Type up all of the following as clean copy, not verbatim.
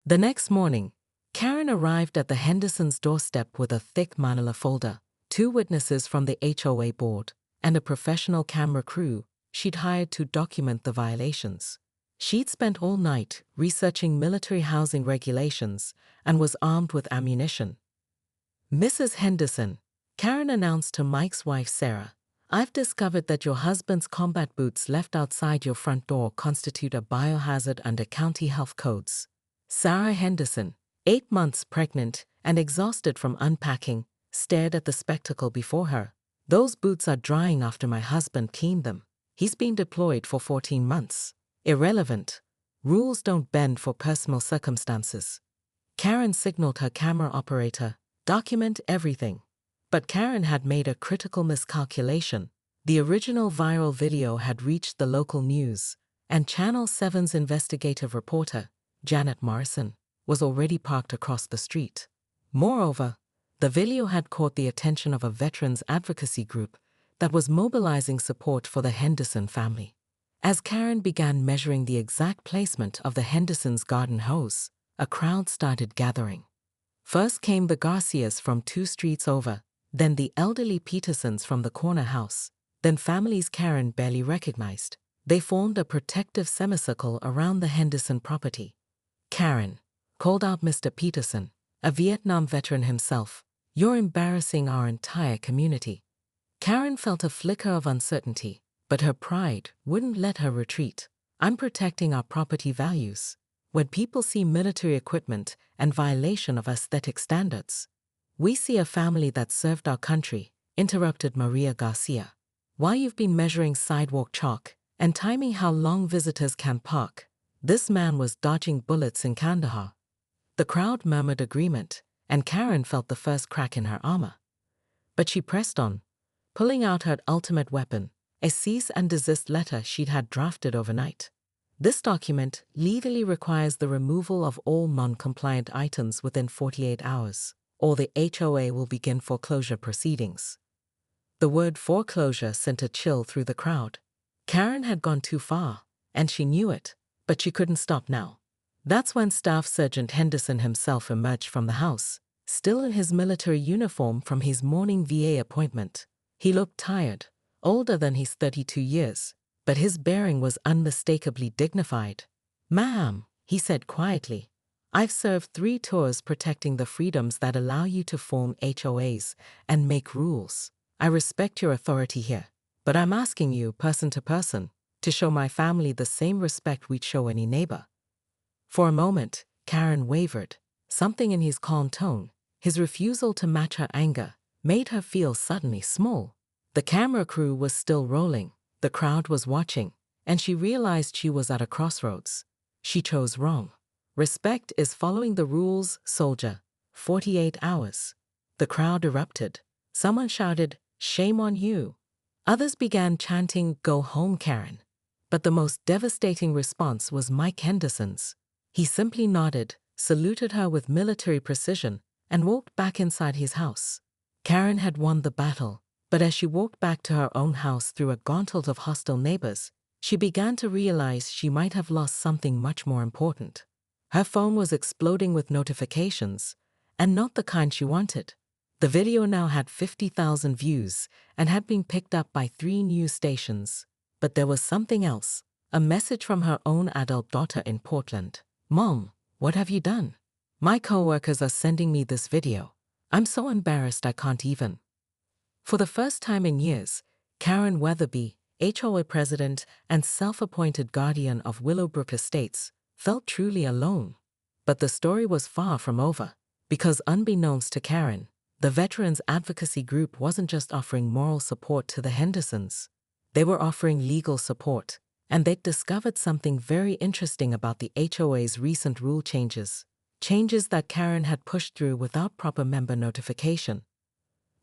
The next morning, Karen arrived at the Hendersons' doorstep with a thick manila folder, 2 witnesses from the HOA board, and a professional camera crew she'd hired to document the violations. She'd spent all night researching military housing regulations and was armed with ammunition. "Mrs. Henderson," Karen announced to Mike's wife Sarah, "I've discovered that your husband's combat boots left outside your front door constitute a biohazard under county health codes." Sarah Henderson, 8 months pregnant and exhausted from unpacking, stared at the spectacle before her. "Those boots are drying after my husband cleaned them. He's been deployed for 14 months. Irrelevant. Rules don't bend for personal circumstances." Karen signaled her camera operator, "Document everything." But Karen had made a critical miscalculation. The original viral video had reached the local news, and Channel 7's investigative reporter, Janet Morrison, was already parked across the street. Moreover, the video had caught the attention of a veterans advocacy group that was mobilizing support for the Henderson family. As Karen began measuring the exact placement of the Hendersons' garden hose, a crowd started gathering. First came the Garcias from 2 streets over, then the elderly Petersons from the corner house, then families Karen barely recognized. They formed a protective semicircle around the Henderson property. "Karen," called out Mr. Peterson, a Vietnam veteran himself, "you're embarrassing our entire community." Karen felt a flicker of uncertainty, but her pride wouldn't let her retreat. "I'm protecting our property values. When people see military equipment and violation of aesthetic standards, we see a family that served our country," interrupted Maria Garcia. "While you've been measuring sidewalk chalk and timing how long visitors can park, this man was dodging bullets in Kandahar." The crowd murmured agreement, and Karen felt the first crack in her armor. But she pressed on, pulling out her ultimate weapon, a cease and desist letter she'd had drafted overnight. "This document legally requires the removal of all non-compliant items within 48 hours, or the HOA will begin foreclosure proceedings." The word foreclosure sent a chill through the crowd. Karen had gone too far, and she knew it, but she couldn't stop now. That's when Staff Sergeant Henderson himself emerged from the house, still in his military uniform from his morning VA appointment. He looked tired, older than his 32 years, but his bearing was unmistakably dignified. "Ma'am," he said quietly, "I've served 3 tours protecting the freedoms that allow you to form HOAs and make rules. I respect your authority here, but I'm asking you, person to person, to show my family the same respect we'd show any neighbor." For a moment, Karen wavered. Something in his calm tone, his refusal to match her anger, made her feel suddenly small. The camera crew was still rolling, the crowd was watching, and she realized she was at a crossroads. She chose wrong. "Respect is following the rules, soldier. 48 hours. The crowd erupted. Someone shouted, "Shame on you." Others began chanting, "Go home, Karen." But the most devastating response was Mike Henderson's. He simply nodded, saluted her with military precision, and walked back inside his house. Karen had won the battle, but as she walked back to her own house through a gauntlet of hostile neighbors, she began to realize she might have lost something much more important. Her phone was exploding with notifications, and not the kind she wanted. The video now had 50,000 views and had been picked up by 3 news stations. But there was something else, a message from her own adult daughter in Portland. "Mom, what have you done? My coworkers are sending me this video. I'm so embarrassed I can't even." For the first time in years, Karen Weatherby, HOA president and self-appointed guardian of Willowbrook Estates, felt truly alone. But the story was far from over, because unbeknownst to Karen, the Veterans Advocacy Group wasn't just offering moral support to the Hendersons. They were offering legal support, and they'd discovered something very interesting about the HOA's recent rule changes that Karen had pushed through without proper member notification.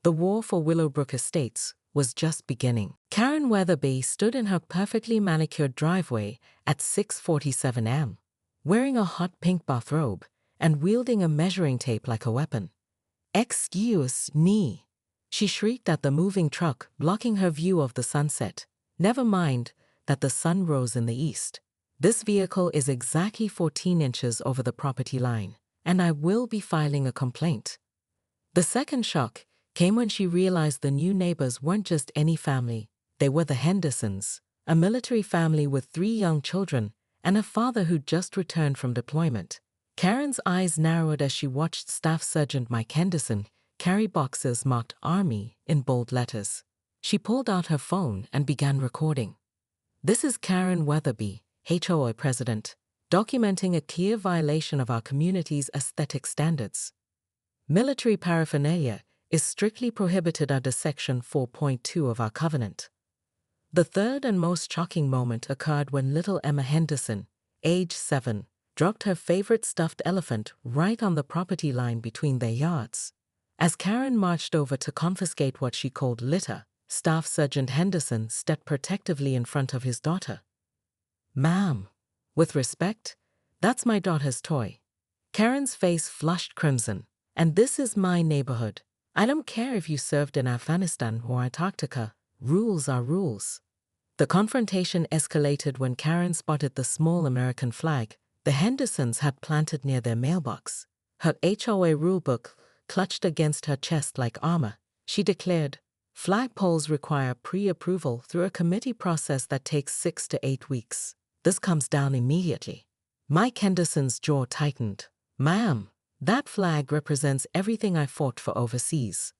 The war for Willowbrook Estates was just beginning. Karen Weatherby stood in her perfectly manicured driveway at 6:47 am, wearing a hot pink bathrobe and wielding a measuring tape like a weapon. "Excuse me," she shrieked at the moving truck blocking her view of the sunset. Never mind that the sun rose in the east. This vehicle is exactly 14 inches over the property line, and I will be filing a complaint. The second shock came when she realized the new neighbors weren't just any family, they were the Hendersons, a military family with 3 young children and a father who'd just returned from deployment. Karen's eyes narrowed as she watched Staff Sergeant Mike Henderson carry boxes marked Army in bold letters. She pulled out her phone and began recording. This is Karen Weatherby, HOA President, documenting a clear violation of our community's aesthetic standards. Military paraphernalia is strictly prohibited under Section 4.2 of our covenant. The third and most shocking moment occurred when little Emma Henderson, age 7, dropped her favorite stuffed elephant right on the property line between their yards. As Karen marched over to confiscate what she called litter, Staff Sergeant Henderson stepped protectively in front of his daughter. "Ma'am, with respect, that's my daughter's toy." Karen's face flushed crimson. "And this is my neighborhood. I don't care if you served in Afghanistan or Antarctica. Rules are rules." The confrontation escalated when Karen spotted the small American flag the Hendersons had planted near their mailbox. Her HOA rulebook clutched against her chest like armor. She declared, "Flagpoles require pre-approval through a committee process that takes 6 to 8 weeks. This comes down immediately." Mike Henderson's jaw tightened. "Ma'am, that flag represents everything I fought for overseas.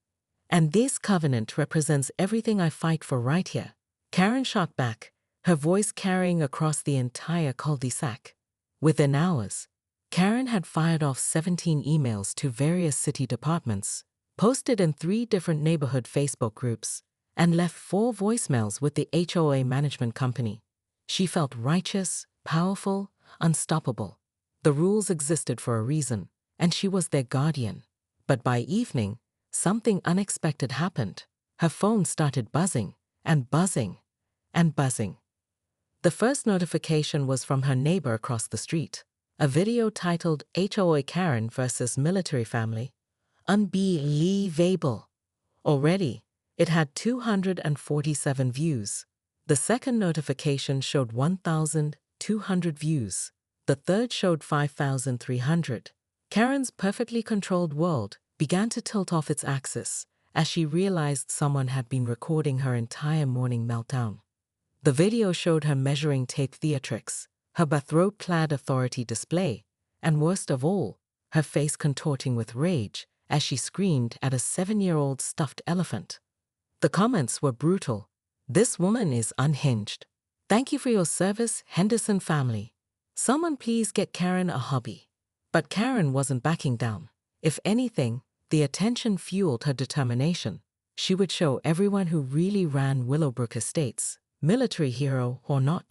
And this covenant represents everything I fight for right here." Karen shot back, her voice carrying across the entire cul-de-sac. Within hours, Karen had fired off 17 emails to various city departments, posted in 3 different neighborhood Facebook groups, and left 4 voicemails with the HOA management company. She felt righteous, powerful, unstoppable. The rules existed for a reason, and she was their guardian. But by evening, something unexpected happened. Her phone started buzzing, and buzzing, and buzzing. The first notification was from her neighbor across the street. A video titled HOA Karen versus Military Family. Unbelievable. Already, it had 247 views. The second notification showed 1,200 views. The third showed 5,300. Karen's perfectly controlled world began to tilt off its axis as she realized someone had been recording her entire morning meltdown. The video showed her measuring tape theatrics, her bathrobe-clad authority display, and worst of all, her face contorting with rage as she screamed at a 7-year-old stuffed elephant. The comments were brutal. "This woman is unhinged. Thank you for your service, Henderson family. Someone please get Karen a hobby." But Karen wasn't backing down. If anything, the attention fueled her determination. She would show everyone who really ran Willowbrook Estates, military hero or not.